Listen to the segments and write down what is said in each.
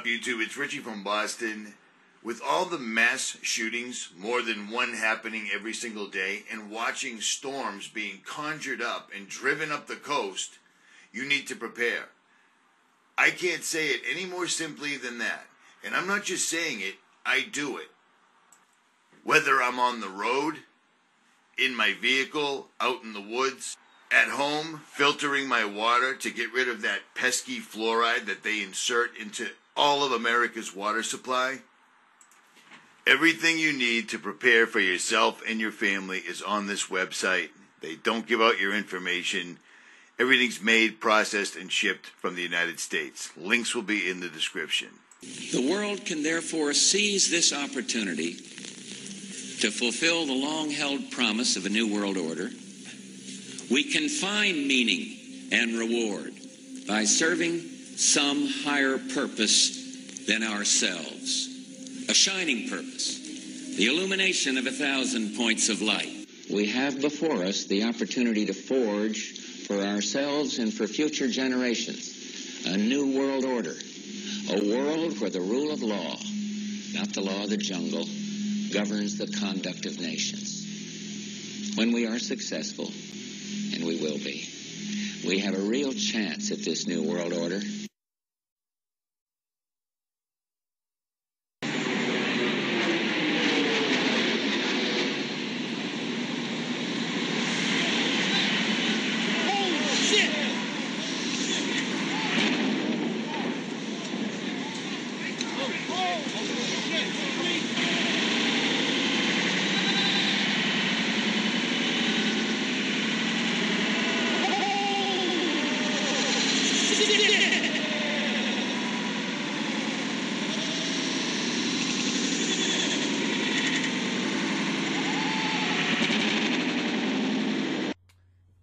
YouTube? It's Richie from Boston. With all the mass shootings, more than one happening every single day, and watching storms being conjured up and driven up the coast, you need to prepare. I can't say it any more simply than that. And I'm not just saying it, I do it. Whether I'm on the road, in my vehicle, out in the woods, at home, filtering my water to get rid of that pesky fluoride that they insert into all of America's water supply. Everything you need to prepare for yourself and your family is on this website. They don't give out your information. Everything's made, processed, and shipped from the United States. Links will be in the description. The world can therefore seize this opportunity to fulfill the long-held promise of a new world order. We can find meaning and reward by serving some higher purpose than ourselves. A shining purpose, the illumination of 1,000 points of light. We have before us the opportunity to forge for ourselves and for future generations a new world order, a world where the rule of law, not the law of the jungle, governs the conduct of nations. When we are successful, and we will be, we have a real chance at this new world order.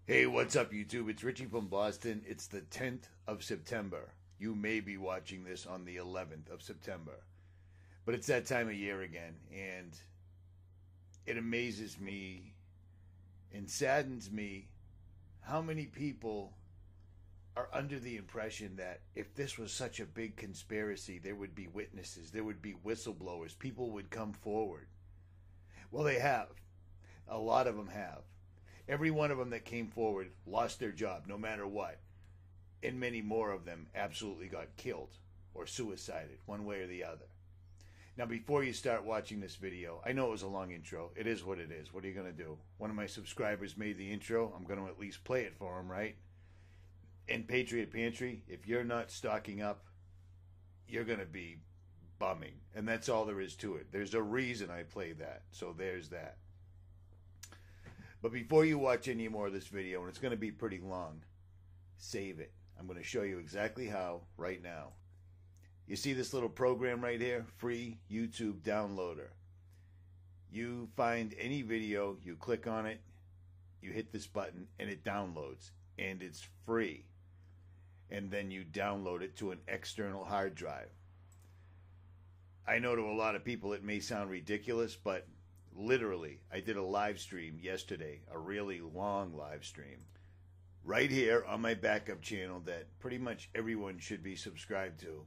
Hey, what's up, YouTube? It's Richie from Boston. It's the 10th of September. You may be watching this on the 11th of September. But it's that time of year again, and it amazes me and saddens me how many people are under the impression that if this was such a big conspiracy, there would be witnesses, there would be whistleblowers, people would come forward. Well, they have. A lot of them have. Every one of them that came forward lost their job, no matter what. And many more of them absolutely got killed or suicided, one way or the other. Now, before you start watching this video, I know it was a long intro. It is what it is. What are you going to do? One of my subscribers made the intro. I'm going to at least play it for him, right? And Patriot Pantry, if you're not stocking up, you're going to be bumming. And that's all there is to it. There's a reason I play that. So there's that. But before you watch any more of this video, and it's going to be pretty long, save it. I'm going to show you exactly how right now. You see this little program right here? Free YouTube downloader. You find any video, you click on it, you hit this button, and it downloads. And it's free. And then you download it to an external hard drive. I know to a lot of people it may sound ridiculous, but literally, I did a live stream yesterday, a really long live stream, right here on my backup channel that pretty much everyone should be subscribed to.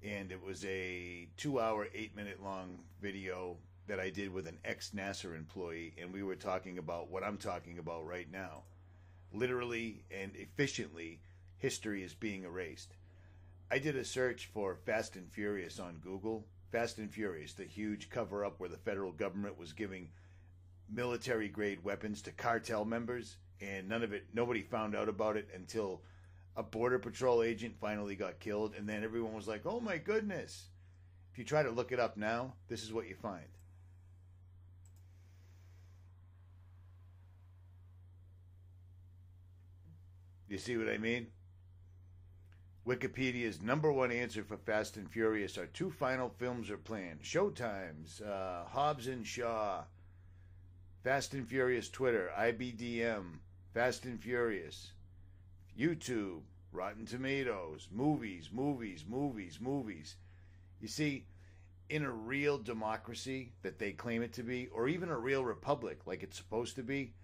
And it was a 2-hour, 8-minute long video that I did with an ex-NASA employee, and we were talking about what I'm talking about right now. Literally and efficiently, history is being erased. I did a search for Fast and Furious on Google. Fast and Furious, the huge cover-up where the federal government was giving military-grade weapons to cartel members, and nobody found out about it until a Border Patrol agent finally got killed, and then everyone was like, oh my goodness. If you try to look it up now, this is what you find. You see what I mean? Wikipedia's #1 answer for Fast and Furious are 2 final films are planned. Showtimes, Hobbs and Shaw, Fast and Furious Twitter, IBDM, Fast and Furious, YouTube, Rotten Tomatoes, movies. You see, in a real democracy that they claim it to be, or even a real republic like it's supposed to be,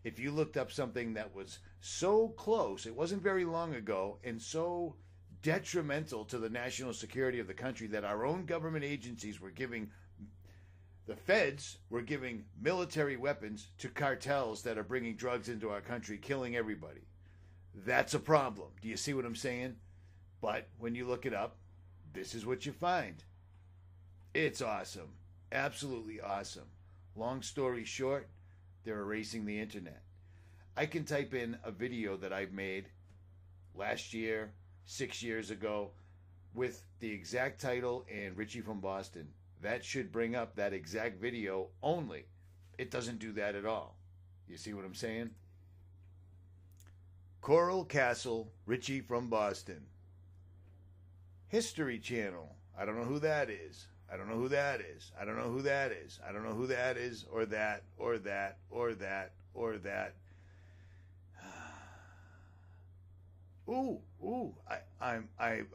if you looked up something that was so close, it wasn't very long ago, and so detrimental to the national security of the country that our own government agencies were giving. The feds were giving military weapons to cartels that are bringing drugs into our country, killing everybody. That's a problem. Do you see what I'm saying? But when you look it up, this is what you find. It's awesome. Absolutely awesome. Long story short, they're erasing the internet. I can type in a video that I've made last year, 6 years ago, with the exact title and Richie from Boston. That should bring up that exact video only. It doesn't do that at all. You see what I'm saying? 𝗦𝗲𝗃𝗁, Richie from Boston. History Channel. I don't know who that is. I don't know who that is. I don't know who that is. I don't know who that is, or that, or that, or that, or that.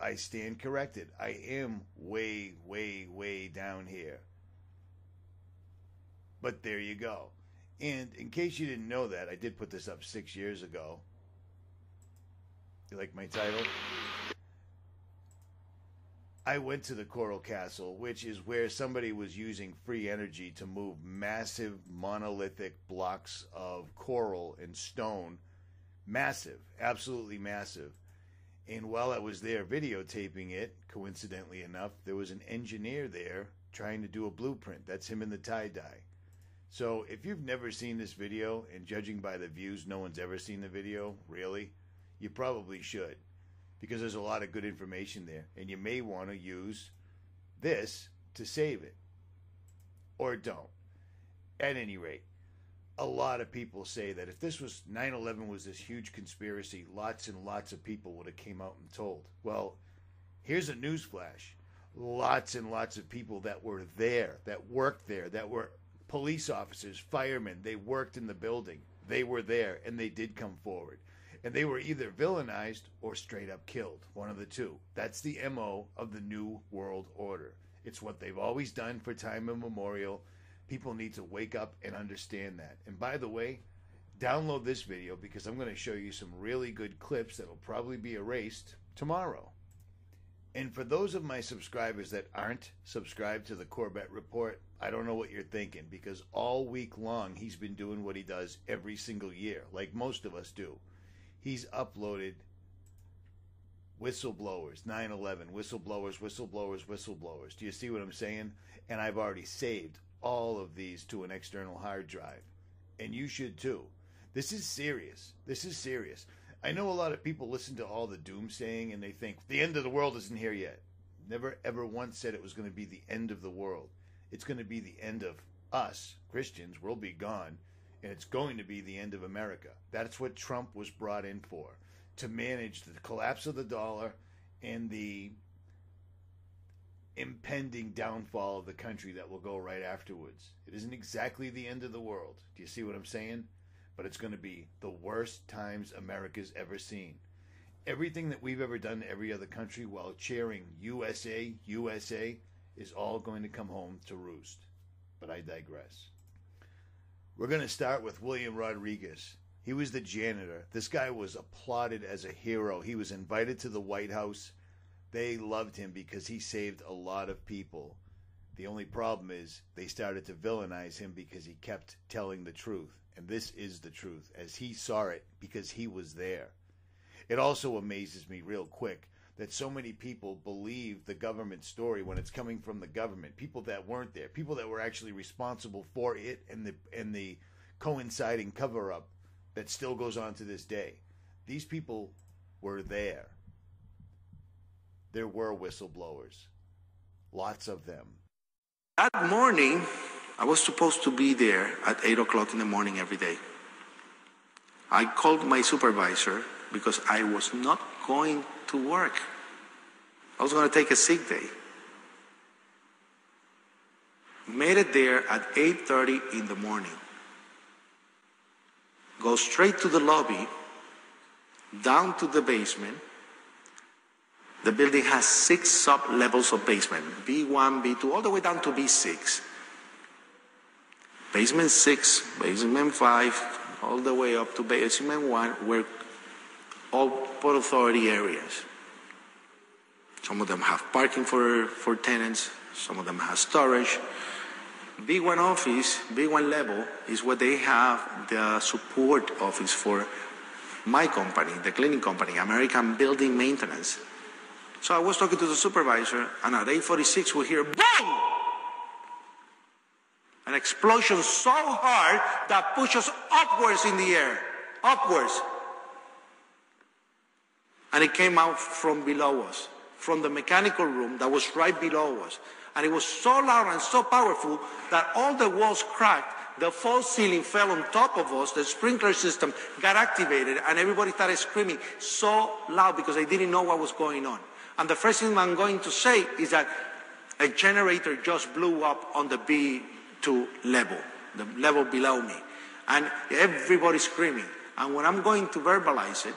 I stand corrected. I am way, way, way down here. But there you go. And in case you didn't know that, I did put this up 6 years ago. You like my title? I went to the coral castle, which is where somebody was using free energy to move massive monolithic blocks of coral and stone. Massive, absolutely massive. And while I was there videotaping it, coincidentally enough, there was an engineer there trying to do a blueprint. That's him in the tie-dye. So if you've never seen this video, and judging by the views, no one's ever seen the video, really, you probably should. Because there's a lot of good information there. And you may want to use this to save it. Or don't. At any rate, a lot of people say that if this was 9/11 was this huge conspiracy, lots and lots of people would have came out and told. Well, here's a news flash. Lots and lots of people that were there, that worked there, that were police officers, firemen, they worked in the building. They were there, and they did come forward. And they were either villainized or straight up killed. One of the two. That's the MO of the New World Order. It's what they've always done for time immemorial. People need to wake up and understand that. And by the way, download this video because I'm going to show you some really good clips that will probably be erased tomorrow. And for those of my subscribers that aren't subscribed to the Corbett Report, I don't know what you're thinking, because all week long he's been doing what he does every single year, like most of us do. He's uploaded whistleblowers, 9/11, whistleblowers, whistleblowers, whistleblowers. Do you see what I'm saying? And I've already saved all of these to an external hard drive. And you should too. This is serious. This is serious. I know a lot of people listen to all the doomsaying and they think the end of the world isn't here yet. Never ever once said it was going to be the end of the world. It's going to be the end of us, Christians. We'll be gone. And it's going to be the end of America. That's what Trump was brought in for. To manage the collapse of the dollar and the impending downfall of the country that will go right afterwards. It isn't exactly the end of the world. Do you see what I'm saying? But it's going to be the worst times America's ever seen. Everything that we've ever done to every other country while cheering USA, USA, is all going to come home to roost. But I digress. We're going to start with William Rodriguez. He was the janitor. This guy was applauded as a hero. He was invited to the White House. They loved him because he saved a lot of people. The only problem is they started to villainize him because he kept telling the truth. And this is the truth, as he saw it, because he was there. It also amazes me real quick that so many people believe the government story when it's coming from the government. People that weren't there, people that were actually responsible for it, and the coinciding cover-up that still goes on to this day. These people were there. There were whistleblowers. Lots of them. That morning, I was supposed to be there at 8 o'clock in the morning every day. I called my supervisor because I was not going to work. I was going to take a sick day. Made it there at 8:30 in the morning. Go straight to the lobby, down to the basement. The building has 6 sub-levels of basement, B1, B2, all the way down to B6. Basement 6, basement 5, all the way up to basement 1 were all Port Authority areas. Some of them have parking for tenants. Some of them have storage. B1 office, B1 level, is what they have the support office for my company, the cleaning company, American Building Maintenance. So I was talking to the supervisor, and at 8:46 we hear boom! An explosion so hard that pushes upwards in the air, upwards. And it came out from below us, from the mechanical room that was right below us. And it was so loud and so powerful that all the walls cracked, the false ceiling fell on top of us, the sprinkler system got activated, and everybody started screaming so loud because they didn't know what was going on. And the first thing I'm going to say is that a generator just blew up on the B2 level, the level below me. And everybody's screaming. And when I'm going to verbalize it,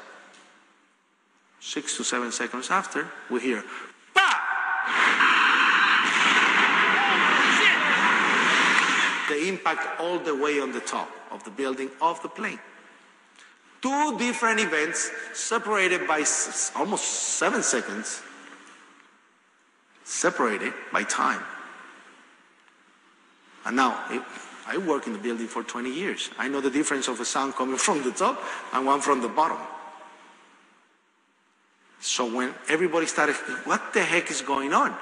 6 to 7 seconds after, we hear, "Bah!" The impact all the way on the top of the building of the plane. Two different events separated by almost 7 seconds, separated by time. And now, I work in the building for 20 years. I know the difference of a sound coming from the top and one from the bottom. So when everybody started, what the heck is going on?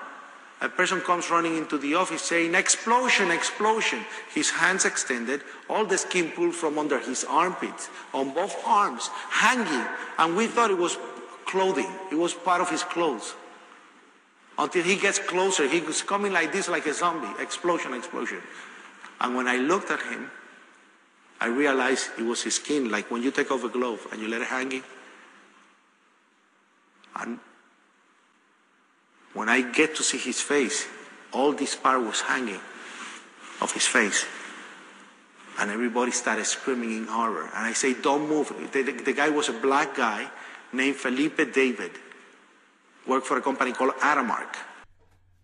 A person comes running into the office saying, "Explosion, explosion." His hands extended, all the skin pulled from under his armpits, on both arms, hanging. And we thought it was clothing. It was part of his clothes. Until he gets closer, he was coming like this, like a zombie. Explosion, explosion. And when I looked at him, I realized it was his skin, like when you take off a glove and you let it hanging. And when I get to see his face, all this part was hanging off his face. And everybody started screaming in horror. And I say, "Don't move." The guy was a black guy named 𝗦𝗵𝗿𝗍𝗍. Worked for a company called Aramark.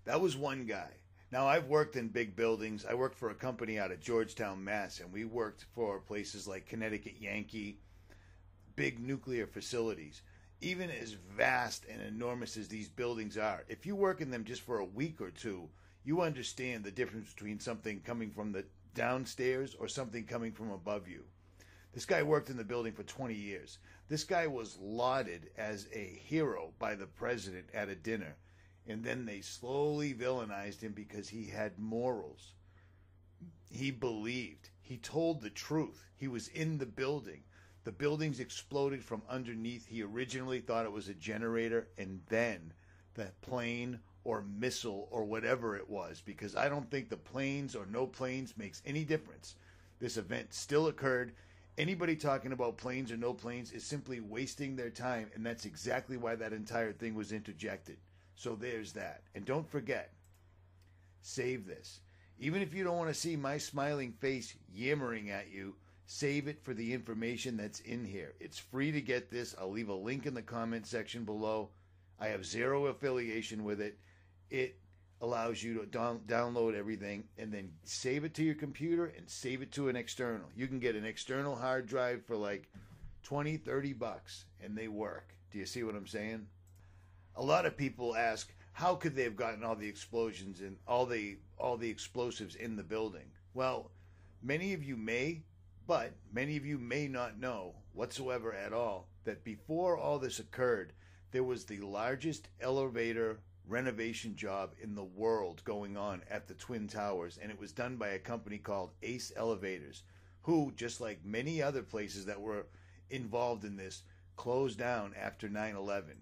That was one guy. Now, I've worked in big buildings. I worked for a company out of Georgetown, Mass., and we worked for places like Connecticut Yankee, big nuclear facilities. Even as vast and enormous as these buildings are, if you work in them just for a week or two, you understand the difference between something coming from the downstairs or something coming from above you. This guy worked in the building for 20 years. This guy was lauded as a hero by the president at a dinner, and then they slowly villainized him because he had morals. He believed. He told the truth. He was in the building. The buildings exploded from underneath. He originally thought it was a generator, and then the plane or missile or whatever it was, because I don't think the planes or no planes makes any difference. This event still occurred. Anybody talking about planes or no planes is simply wasting their time, and that's exactly why that entire thing was interjected. So there's that. And don't forget, save this. Even if you don't want to see my smiling face yammering at you, save it for the information that's in here. It's free to get this. I'll leave a link in the comment section below. I have zero affiliation with it. It allows you to download everything and then save it to your computer and save it to an external. You can get an external hard drive for like $20, $30 and they work. Do you see what I'm saying? A lot of people ask, how could they have gotten all the explosions and all the explosives in the building? Well, many of you may, but many of you may not know whatsoever at all that before all this occurred, there was the largest elevator renovation job in the world going on at the Twin Towers, and it was done by a company called Ace Elevators, who, just like many other places that were involved in this, closed down after 9/11.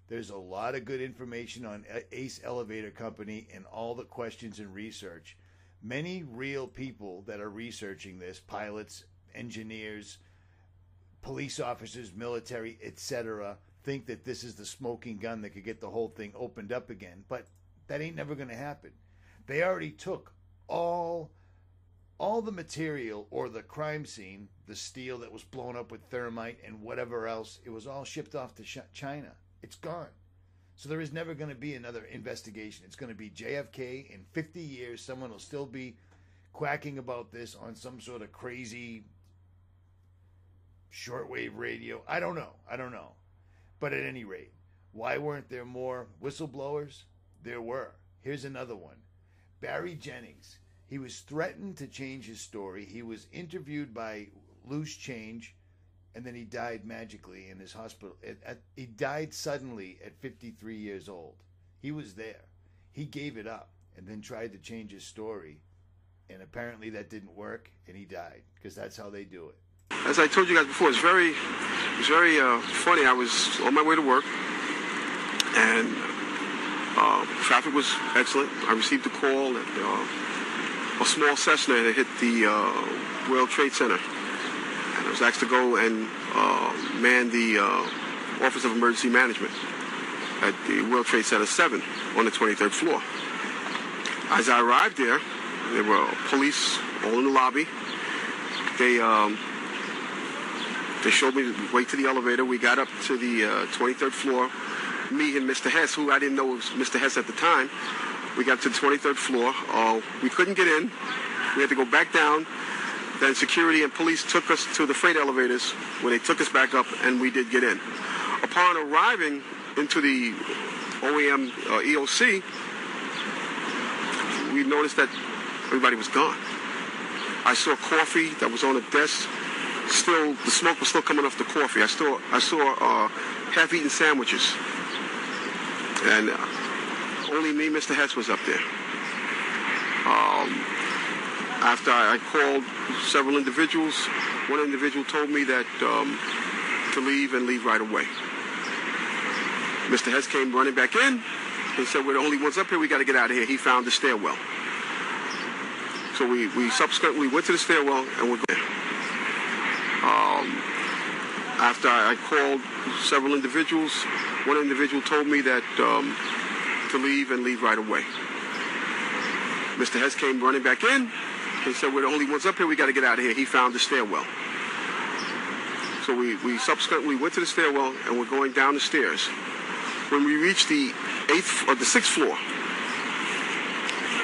There's a lot of good information on Ace Elevator Company and all the questions and research. Many real people that are researching this, pilots, engineers, police officers, military, etc., think that this is the smoking gun that could get the whole thing opened up again. But that ain't never going to happen. They already took all the material or the crime scene, the steel that was blown up with thermite and whatever else, it was all shipped off to China. It's gone. So there is never going to be another investigation. It's going to be JFK. In 50 years, someone will still be quacking about this on some sort of crazy shortwave radio. I don't know. But at any rate, Why weren't there more whistleblowers? There were. Here's another one. Barry Jennings. He was threatened to change his story. He was interviewed by Loose Change, and then he died magically in his hospital. He died suddenly at 53 years old. He was there. He gave it up and then tried to change his story, and apparently that didn't work, and he died, because that's how they do it. As I told you guys before, it's very funny. I was on my way to work, and traffic was excellent. I received a call that a small Cessna had hit the World Trade Center, and I was asked to go and man the Office of Emergency Management at the World Trade Center 7 on the 23rd floor. As I arrived there were police all in the lobby. They showed me the way to the elevator. We got up to the 23rd floor. Me and Mr. Hess, who I didn't know was Mr. Hess at the time, we got to the 23rd floor. We couldn't get in. We had to go back down. Then security and police took us to the freight elevators, where they took us back up, and we did get in. Upon arriving into the OEM EOC, we noticed that everybody was gone. I saw coffee that was on a desk. Still, the smoke was still coming off the coffee. I saw half-eaten sandwiches. And only me, Mr. Hess, was up there. After I called several individuals, one individual told me that to leave and leave right away. Mr. Hess came running back in and said, "We're the only ones up here. We got to get out of here." He found the stairwell. So we subsequently went to the stairwell and we're there. After I called several individuals, one individual told me that to leave and leave right away. Mr. Hess came running back in and said, "We're the only ones up here. We got to get out of here." He found the stairwell. So we subsequently went to the stairwell and we're going down the stairs. When we reached the 6th floor,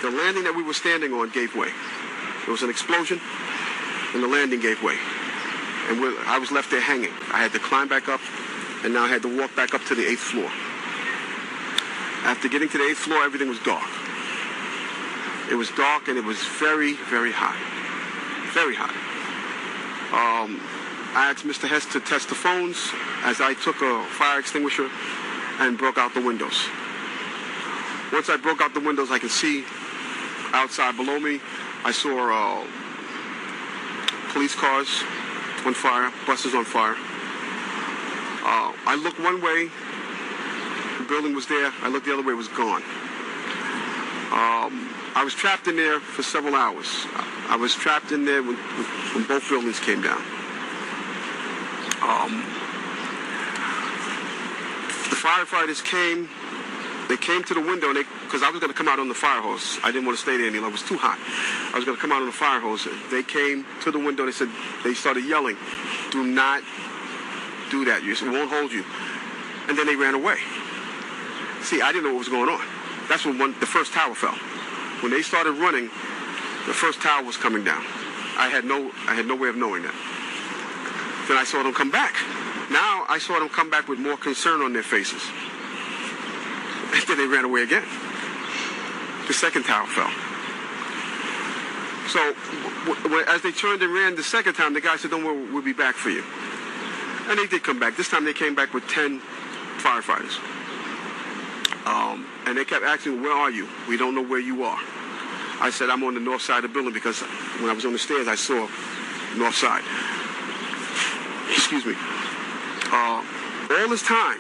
the landing that we were standing on gave way. There was an explosion and the landing gave way. And I was left there hanging. I had to climb back up, and now I had to walk back up to the 8th floor. After getting to the 8th floor, everything was dark. It was dark, and it was very, very hot. Very hot. I asked Mr. Hess to test the phones as I took a fire extinguisher and broke out the windows. Once I broke out the windows, I could see outside below me. I saw police cars on fire, buses on fire. I looked one way, the building was there. I looked the other way, it was gone. I was trapped in there for several hours. I was trapped in there when both buildings came down. The firefighters came. They came to the window, because I was going to come out on the fire hose. I didn't want to stay there any longer. It was too hot. I was going to come out on the fire hose. They came to the window. They started yelling, "Do not do that. It won't hold you." And then they ran away. See, I didn't know what was going on. That's when the first tower fell. When they started running, the first tower was coming down. I had no way of knowing that. Then I saw them come back. Now I saw them come back with more concern on their faces. And then they ran away again. The second tower fell. So as they turned and ran the second time, the guy said, "Don't worry, we'll be back for you." And they did come back. This time they came back with 10 firefighters. And they kept asking, "Where are you? We don't know where you are." I said, "I'm on the north side of the building," because when I was on the stairs, I saw north side. Excuse me. All this time,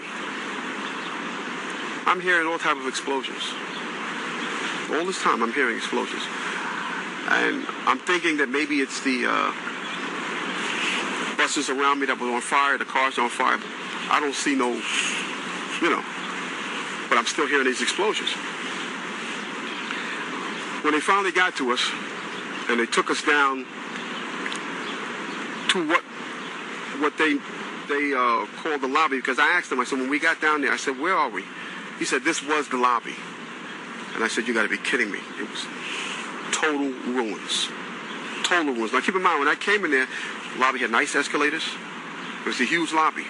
I'm hearing all type of explosions. All this time, I'm hearing explosions. And I'm thinking that maybe it's the buses around me that were on fire, the cars on fire. I don't see no, but I'm still hearing these explosions. When they finally got to us, and they took us down to what they called the lobby, because I asked them, I said, when we got down there, I said, "Where are we?" He said, "This was the lobby." And I said, "You got to be kidding me." It was total ruins. Total ruins. Now keep in mind, when I came in there, the lobby had nice escalators. It was a huge lobby.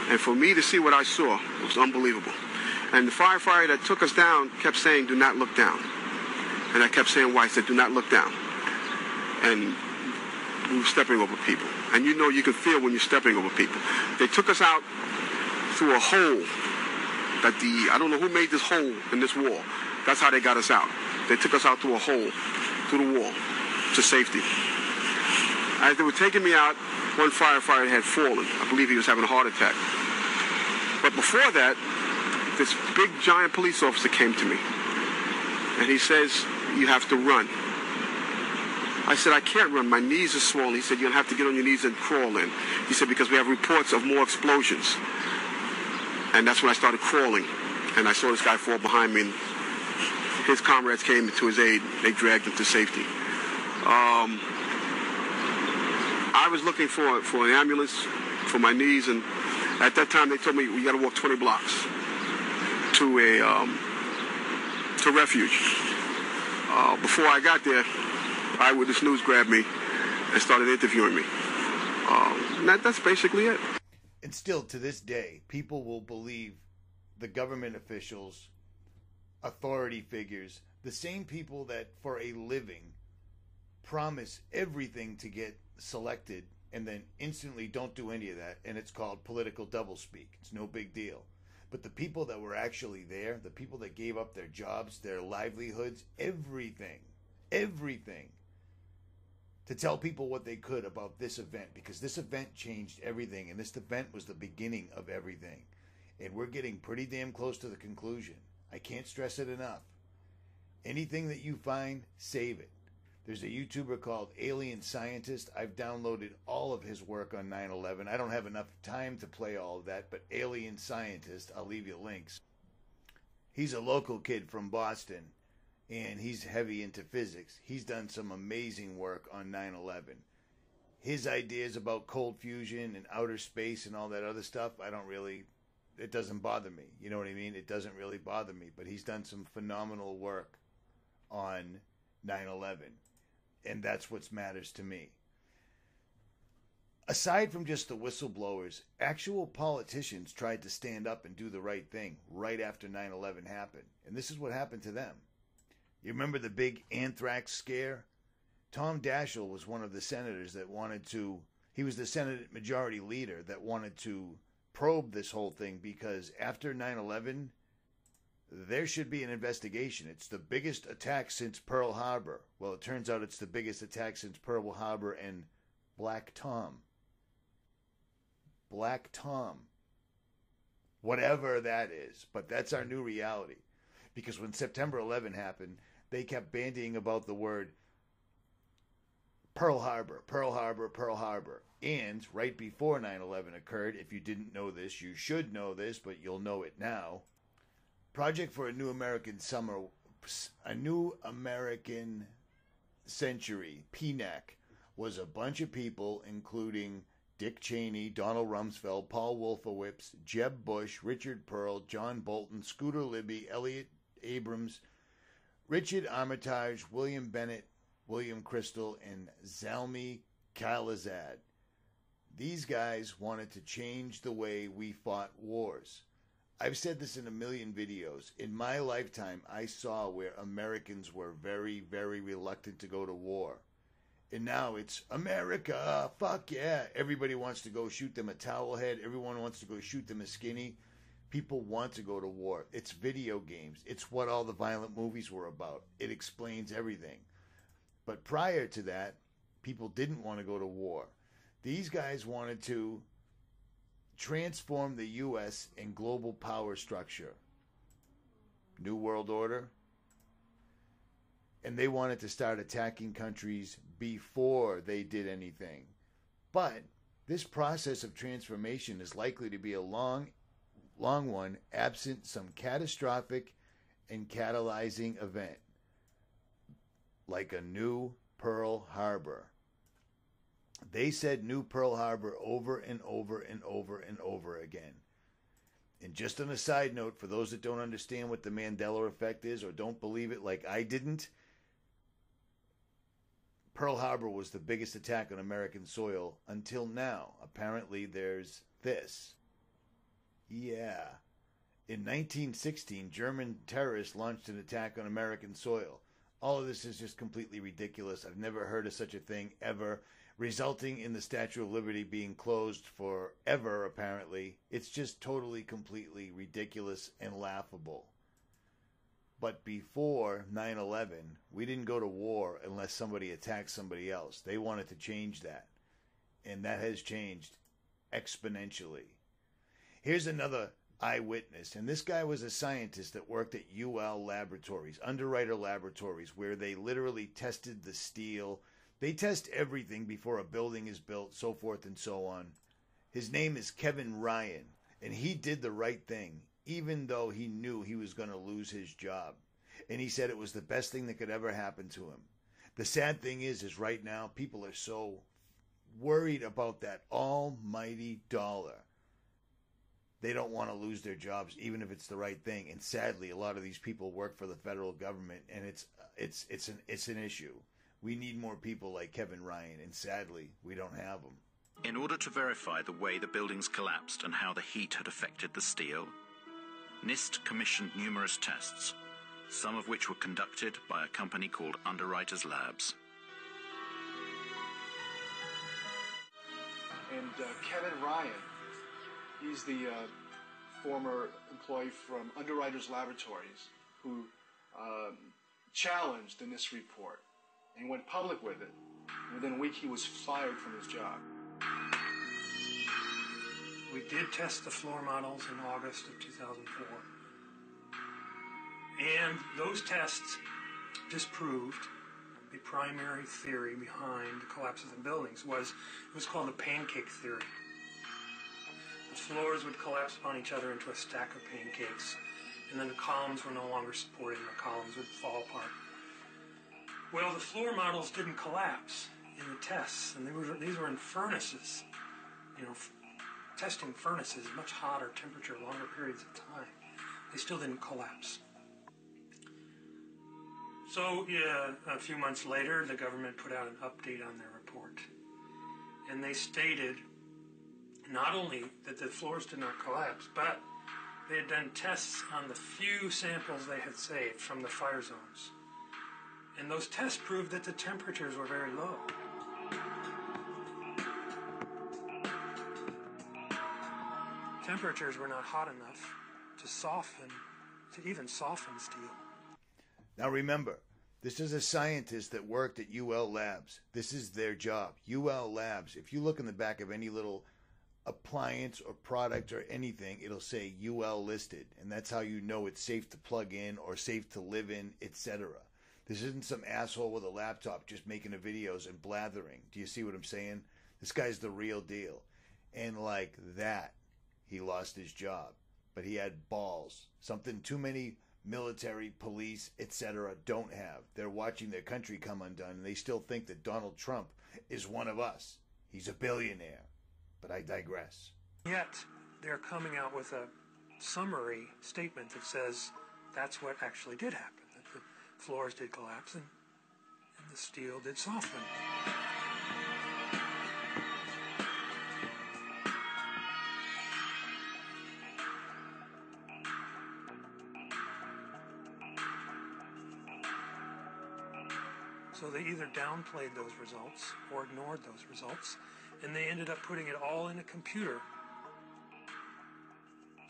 And for me to see what I saw was unbelievable. And the firefighter that took us down kept saying, "Do not look down." And I kept saying, "Why?" He said, "Do not look down." And we were stepping over people. And you know, you can feel when you're stepping over people. They took us out through a hole that I don't know who made this hole in this wall. That's how they got us out. They took us out through a hole, through the wall, to safety. As they were taking me out, one firefighter had fallen. I believe he was having a heart attack. But before that, this big giant police officer came to me. And he says, "You have to run." I said, "I can't run. My knees are swollen." He said, "You're going to have to get on your knees and crawl in." He said, "Because we have reports of more explosions." And that's when I started crawling. And I saw this guy fall behind me. And his comrades came to his aid. They dragged him to safety. I was looking for an ambulance for my knees. And at that time, they told me, "We got to walk 20 blocks to refuge." Before I got there, Eyewitness News grabbed me and started interviewing me. That's basically it. And still, to this day, people will believe the government officials, authority figures, the same people that for a living promise everything to get selected and then instantly don't do any of that. And it's called political doublespeak. It's no big deal. But the people that were actually there, the people that gave up their jobs, their livelihoods, everything, to tell people what they could about this event, because this event changed everything, and this event was the beginning of everything. And we're getting pretty damn close to the conclusion. I can't stress it enough. Anything that you find, save it. There's a YouTuber called Alien Scientist. I've downloaded all of his work on 9/11. I don't have enough time to play all of that, but Alien Scientist, I'll leave you links. He's a local kid from Boston, and he's heavy into physics. He's done some amazing work on 9/11. His ideas about cold fusion and outer space and all that other stuff, it doesn't bother me. You know what I mean? It doesn't really bother me, but he's done some phenomenal work on 9/11. And that's what matters to me. Aside from just the whistleblowers, actual politicians tried to stand up and do the right thing right after 9/11 happened. And this is what happened to them. You remember the big anthrax scare? Tom Daschle was one of the senators that he was the Senate Majority Leader that wanted to probe this whole thing, because after 9/11, there should be an investigation. It's the biggest attack since Pearl Harbor. Well, it turns out it's the biggest attack since Pearl Harbor and Black Tom. Black Tom. Whatever that is. But that's our new reality. Because when September 11 happened, they kept bandying about the word Pearl Harbor, Pearl Harbor, Pearl Harbor. And right before 9/11 occurred, if you didn't know this, you should know this, but you'll know it now. Project for a New American Century, PNAC, was a bunch of people, including Dick Cheney, Donald Rumsfeld, Paul Wolfowitz, Jeb Bush, Richard Pearl, John Bolton, Scooter Libby, Elliot Abrams, Richard Armitage, William Bennett, William Crystal, and 𝗦𝗵𝗿𝗲𝗚. These guys wanted to change the way we fought wars. I've said this in a million videos. In my lifetime, I saw where Americans were very, very reluctant to go to war. And now it's America, fuck yeah. Everybody wants to go shoot them a towel head. Everyone wants to go shoot them a skinny. People want to go to war. It's video games. It's what all the violent movies were about. It explains everything. But prior to that, people didn't want to go to war. These guys wanted to transform the U.S. in global power structure. New World Order. And they wanted to start attacking countries before they did anything. But this process of transformation is likely to be a long one, absent some catastrophic and catalyzing event, like a new Pearl Harbor. They said New Pearl Harbor over and over and over and over again. And just on a side note, for those that don't understand what the Mandela effect is or don't believe it like I didn't, Pearl Harbor was the biggest attack on American soil until now. Apparently there's this. Yeah. In 1916, German terrorists launched an attack on American soil. All of this is just completely ridiculous. I've never heard of such a thing ever, resulting in the Statue of Liberty being closed forever, apparently. It's just totally, completely ridiculous and laughable. But before 9/11, we didn't go to war unless somebody attacked somebody else. They wanted to change that. And that has changed exponentially. Here's another eyewitness, and this guy was a scientist that worked at UL Laboratories, Underwriter Laboratories, where they literally tested the steel. They test everything before a building is built, so forth and so on. His name is Kevin Ryan, and he did the right thing, even though he knew he was going to lose his job. And he said it was the best thing that could ever happen to him. The sad thing is right now, people are so worried about that almighty dollar. They don't want to lose their jobs, even if it's the right thing. And sadly, a lot of these people work for the federal government, and it's an issue. We need more people like Kevin Ryan, and sadly, we don't have them. In order to verify the way the buildings collapsed and how the heat had affected the steel, NIST commissioned numerous tests, some of which were conducted by a company called Underwriters Labs. And Kevin Ryan, he's the former employee from Underwriters Laboratories who challenged the NIST report. And he went public with it. And within a week, he was fired from his job. We did test the floor models in August of 2004. And those tests disproved the primary theory behind the collapses in buildings was called the pancake theory. The floors would collapse upon each other into a stack of pancakes, and then the columns were no longer supported and the columns would fall apart. Well, the floor models didn't collapse in the tests, and these were in furnaces, testing furnaces, much hotter temperature, longer periods of time. They still didn't collapse. So, a few months later, the government put out an update on their report. And they stated not only that the floors did not collapse, but they had done tests on the few samples they had saved from the fire zones. And those tests proved that the temperatures were very low. Temperatures were not hot enough to even soften steel. Now remember, this is a scientist that worked at UL Labs. This is their job. UL Labs. If you look in the back of any little appliance or product or anything, it'll say UL listed. And that's how you know it's safe to plug in or safe to live in, etc. This isn't some asshole with a laptop just making the videos and blathering. Do you see what I'm saying? This guy's the real deal. And like that, he lost his job. But he had balls. Something too many military, police, etc. don't have. They're watching their country come undone, and they still think that Donald Trump is one of us. He's a billionaire. But I digress. Yet, they're coming out with a summary statement that says that's what actually did happen, that the floors did collapse and the steel did soften. So they either downplayed those results or ignored those results, and they ended up putting it all in a computer.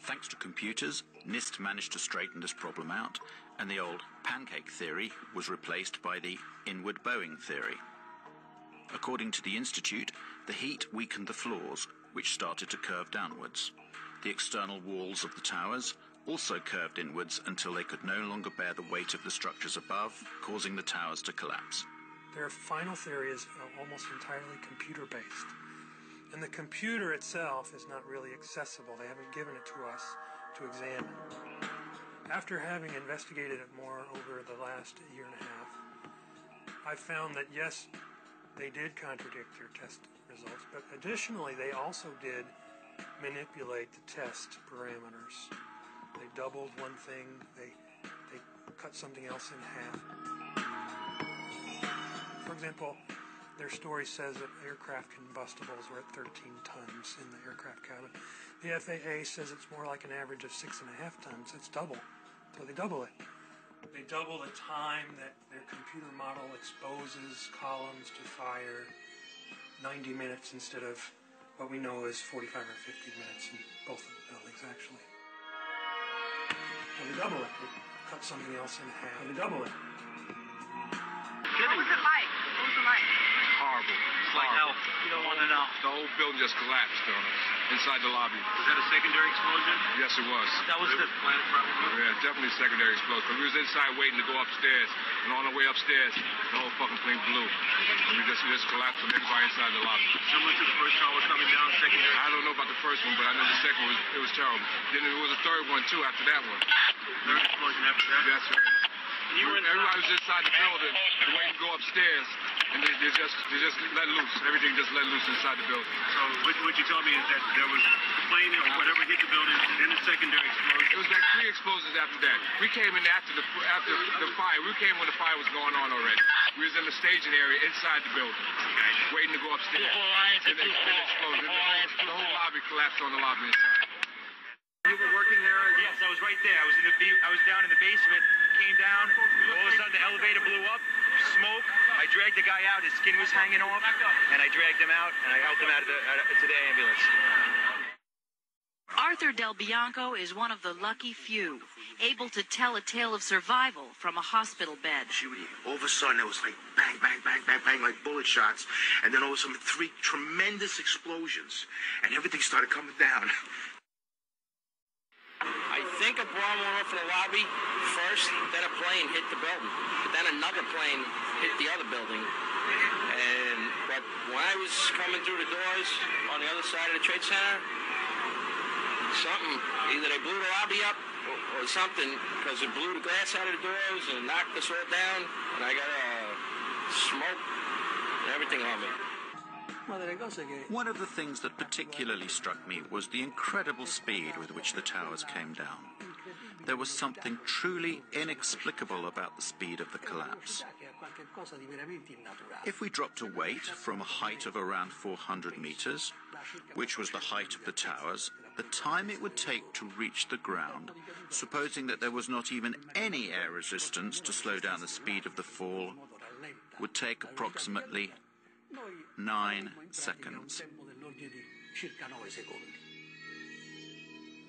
Thanks to computers, NIST managed to straighten this problem out, and the old pancake theory was replaced by the 𝗦𝗵𝗿𝗄𝗍 theory. According to the Institute, the heat weakened the floors, which started to curve downwards. The external walls of the towers also curved inwards until they could no longer bear the weight of the structures above, causing the towers to collapse. Their final theory is almost entirely computer-based. And the computer itself is not really accessible. They haven't given it to us to examine. After having investigated it more over the last year and a half, I found that yes, they did contradict their test results, but additionally they also did manipulate the test parameters. They doubled one thing, they cut something else in half. For example, Their story says that aircraft combustibles were at 13 tons in the aircraft cabin. The FAA says it's more like an average of 6.5 tons. It's double. So they double it. They double the time that their computer model exposes columns to fire, 90 minutes instead of what we know is 45 or 50 minutes in both of the buildings, actually. And they double it. They cut something else in half. And they double it. What was it like? What was it like? Horrible. It's like hell. You don't want to know. The whole building just collapsed on us inside the lobby. Was that a secondary explosion? Yes, it was. That was the planet probably? Yeah, definitely a secondary explosion. But we was inside waiting to go upstairs. And on the way upstairs, the whole fucking plane blew. And we just collapsed on everybody inside the lobby. Similar to the first tower coming down, secondary? I don't know about the first one, but I know the second one, it was terrible. Then there was a third one, too, after that one. Third explosion after that? That's right. Everybody was inside the building, waiting to go upstairs, and they just let loose. Everything just let loose inside the building. So what you told me is that there was the plane or whatever hit the building, then a secondary explosion. It was like 3 explosions after that. We came in after the fire. We came when the fire was going on already. We was in the staging area inside the building, waiting to go upstairs. And then it exploded. The whole lobby collapsed on the lobby inside. You were working there? Yes, I was right there. I was down in the basement. Came down. All of a sudden, the elevator blew up. Smoke. I dragged the guy out. His skin was hanging off, and I dragged him out, and I helped him out to the ambulance. Arthur Del Bianco is one of the lucky few able to tell a tale of survival from a hospital bed. All of a sudden, it was like bang, bang, bang, bang, bang, like bullet shots. And then all of a sudden, 3 tremendous explosions. And everything started coming down. I think a bomb went off in the lobby first, then a plane hit the building. But then another plane hit the other building. But when I was coming through the doors on the other side of the Trade Center, either they blew the lobby up or something, because it blew the glass out of the doors and knocked us all down, and I got smoke and everything on me. One of the things that particularly struck me was the incredible speed with which the towers came down. There was something truly inexplicable about the speed of the collapse. If we dropped a weight from a height of around 400 meters, which was the height of the towers, the time it would take to reach the ground, supposing that there was not even any air resistance to slow down the speed of the fall, would take approximately 9 seconds.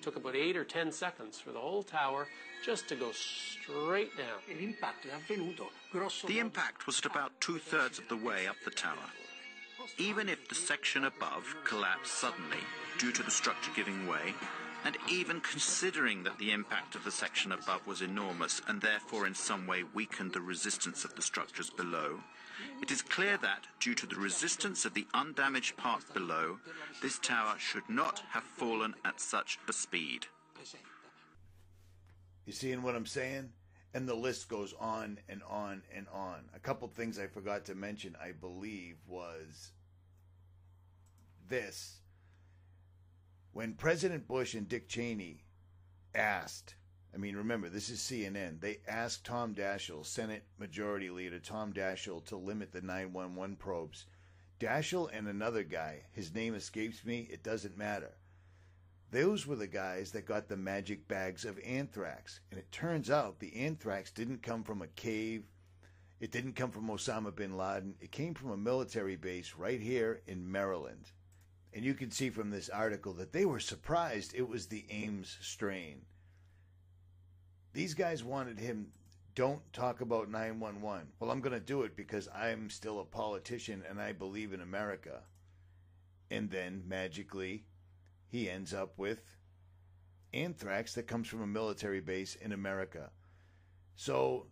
Took about 8 or 10 seconds for the whole tower just to go straight down. The impact was at about 2/3 of the way up the tower. Even if the section above collapsed suddenly due to the structure giving way, and even considering that the impact of the section above was enormous and therefore in some way weakened the resistance of the structures below, it is clear that, due to the resistance of the undamaged part below, this tower should not have fallen at such a speed. You seeing what I'm saying? And the list goes on and on and on. A couple things I forgot to mention, I believe, was this. When President Bush and Dick Cheney asked, remember, this is CNN, they asked Tom Daschle, Senate Majority Leader Tom Daschle, to limit the 911 probes. Daschle and another guy, his name escapes me, it doesn't matter. Those were the guys that got the magic bags of anthrax. And it turns out the anthrax didn't come from a cave. It didn't come from Osama bin Laden. It came from a military base right here in Maryland. And you can see from this article that they were surprised it was the Ames strain. These guys wanted him, don't talk about 911. Well, I'm going to do it because I'm still a politician and I believe in America. And then, magically, he ends up with anthrax that comes from a military base in America. So,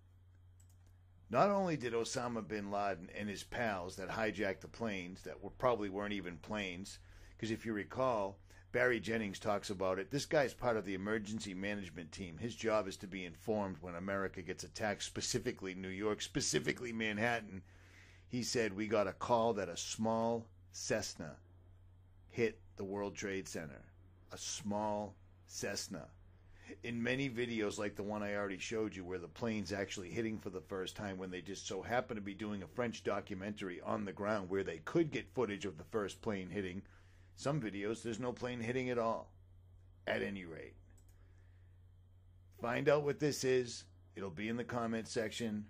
not only did Osama bin Laden and his pals that hijacked the planes, that probably weren't even planes, because if you recall, Barry Jennings talks about it. This guy's part of the emergency management team. His job is to be informed when America gets attacked, specifically New York, specifically Manhattan. He said, we got a call that a small Cessna hit the World Trade Center. A small Cessna. In many videos like the one I already showed you where the plane's actually hitting for the first time when they just so happen to be doing a French documentary on the ground where they could get footage of the first plane hitting, some videos there's no plane hitting at all. At any rate. Find out what this is. It'll be in the comment section.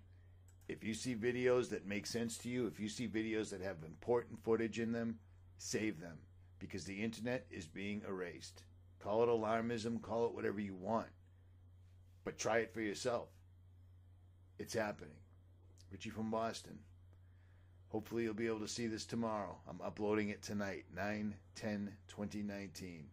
If you see videos that make sense to you, if you see videos that have important footage in them, save them. Because the internet is being erased. Call it alarmism, call it whatever you want. But try it for yourself. It's happening. Richie from Boston. Hopefully you'll be able to see this tomorrow. I'm uploading it tonight, 9/10/2019.